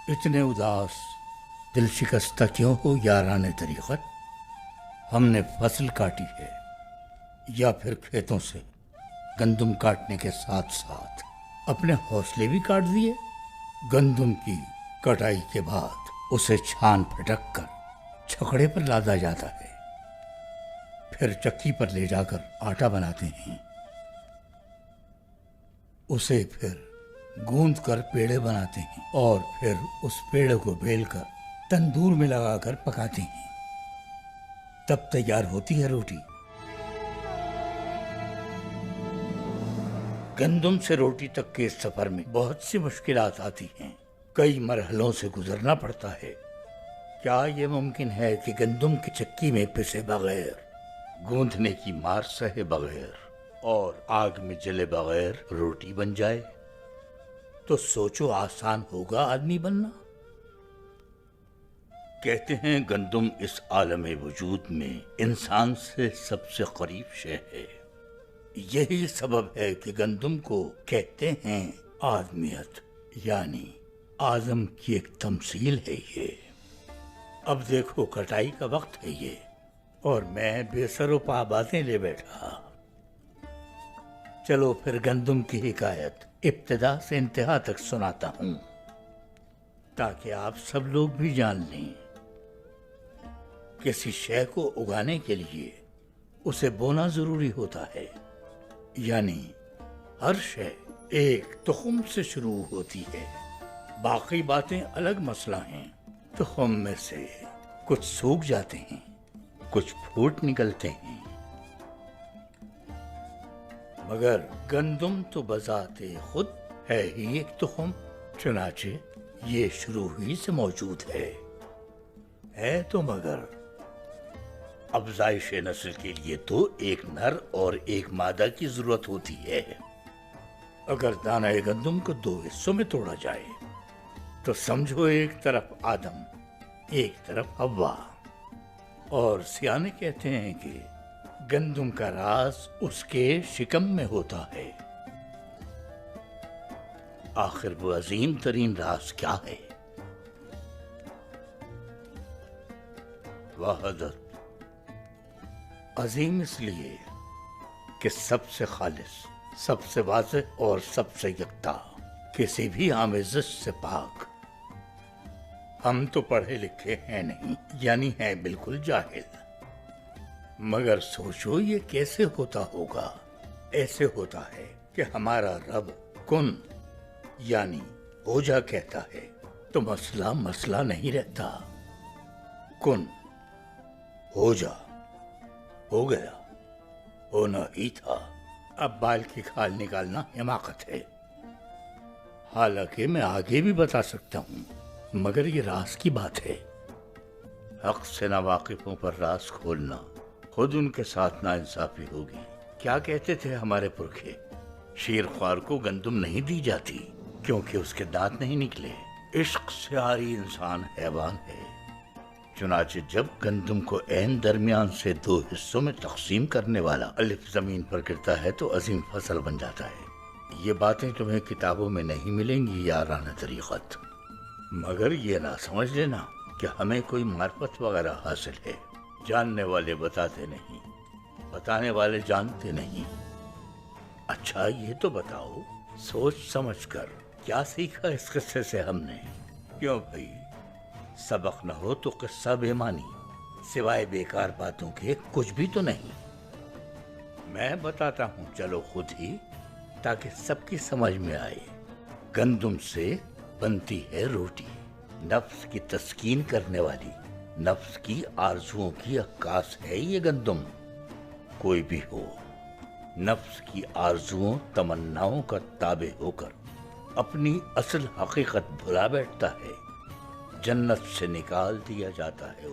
اتنے اداس دل شکستہ کیوں ہو یاران طریقت؟ ہم نے فصل کاٹی ہے یا پھر کھیتوں سے گندم کاٹنے کے ساتھ ساتھ اپنے حوصلے بھی کاٹ دیے؟ گندم کی کٹائی کے بعد اسے چھان پھٹک کر چھکڑے پر لادا جاتا ہے، پھر چکی پر لے جا کر آٹا بناتے ہیں، اسے پھر گوندھ کر پیڑے بناتے ہیں اور پھر اس پیڑے کو بیل کر تندور میں لگا کر پکاتے ہیں، تب تیار ہوتی ہے روٹی۔ گندم سے روٹی تک کے سفر میں بہت سی مشکلات آتی ہیں، کئی مرحلوں سے گزرنا پڑتا ہے۔ کیا یہ ممکن ہے کہ گندم کی چکی میں پسے بغیر، گوندھنے کی مار سہے بغیر اور آگ میں جلے بغیر روٹی بن جائے؟ تو سوچو آسان ہوگا آدمی بننا؟ کہتے ہیں گندم اس عالم وجود میں انسان سے سب سے قریب شے ہے۔ یہی سبب ہے کہ گندم کو کہتے ہیں آدمیت، یعنی آدم کی ایک تمثیل ہے یہ۔ اب دیکھو کٹائی کا وقت ہے یہ، اور میں بے سر و پا باتیں لے بیٹھا۔ چلو پھر گندم کی حکایت ابتدا سے انتہا تک سناتا ہوں، تاکہ آپ سب لوگ بھی جان لیں۔ کسی شے کو اگانے کے لیے اسے بونا ضروری ہوتا ہے، یعنی ہر شے ایک تخم سے شروع ہوتی ہے۔ باقی باتیں الگ مسئلہ ہیں۔ تخم میں سے کچھ سوکھ جاتے ہیں، کچھ پھوٹ نکلتے ہیں، مگر گندم تو بذات خود ہے ہی ایک تخم، چنانچہ یہ شروع ہی سے موجود ہے تو مگر افزائش نسل کے لیے تو ایک نر اور ایک مادہ کی ضرورت ہوتی ہے۔ اگر دانہ گندم کو دو حصوں میں توڑا جائے تو سمجھو ایک طرف آدم، ایک طرف حوا، اور سیانے کہتے ہیں کہ گندم کا راز اس کے شکم میں ہوتا ہے۔ آخر وہ عظیم ترین راز کیا ہے؟ وحدت۔ عظیم اس لیے کہ سب سے خالص، سب سے واضح اور سب سے یکتا، کسی بھی آمیزش سے پاک۔ ہم تو پڑھے لکھے ہیں نہیں، یعنی ہیں بالکل جاہل، مگر سوچو یہ کیسے ہوتا ہوگا؟ ایسے ہوتا ہے کہ ہمارا رب کن یعنی ہو جا کہتا ہے تو مسئلہ نہیں رہتا۔ کن ہو جا، ہو گیا، ہونا ہی تھا۔ اب بال کی کھال نکالنا حماقت ہے، حالانکہ میں آگے بھی بتا سکتا ہوں، مگر یہ راز کی بات ہے۔ حق سے ناواقفوں پر راز کھولنا خود ان کے ساتھ ناانصافی ہوگی۔ کیا کہتے تھے ہمارے پرکھے؟ شیر خوار کو گندم نہیں دی جاتی کیونکہ اس کے دانت نہیں نکلے۔ عشق سے عاری انسان حیوان ہے۔ چنانچہ جب گندم کو عین درمیان سے دو حصوں میں تقسیم کرنے والا الف زمین پر گرتا ہے تو عظیم فصل بن جاتا ہے۔ یہ باتیں تمہیں کتابوں میں نہیں ملیں گی یاران طریقت، مگر یہ نہ سمجھ لینا کہ ہمیں کوئی معرفت وغیرہ حاصل ہے۔ جاننے والے بتاتے نہیں، بتانے والے جانتے نہیں۔ اچھا یہ تو بتاؤ، سوچ سمجھ کر کیا سیکھا اس قصے سے ہم نے؟ کیوں بھائی، سبق نہ ہو تو قصہ بے معنی، سوائے بیکار باتوں کے کچھ بھی تو نہیں۔ میں بتاتا ہوں چلو خود ہی، تاکہ سب کی سمجھ میں آئے۔ گندم سے بنتی ہے روٹی، نفس کی تسکین کرنے والی، نفس کی آرزوؤں کی عکاس ہے یہ گندم۔ کوئی بھی ہو، نفس کی آرزوؤں تمناؤں کا تابع ہو کر اپنی اصل حقیقت بھلا بیٹھتا ہے، جنت سے نکال دیا جاتا ہے۔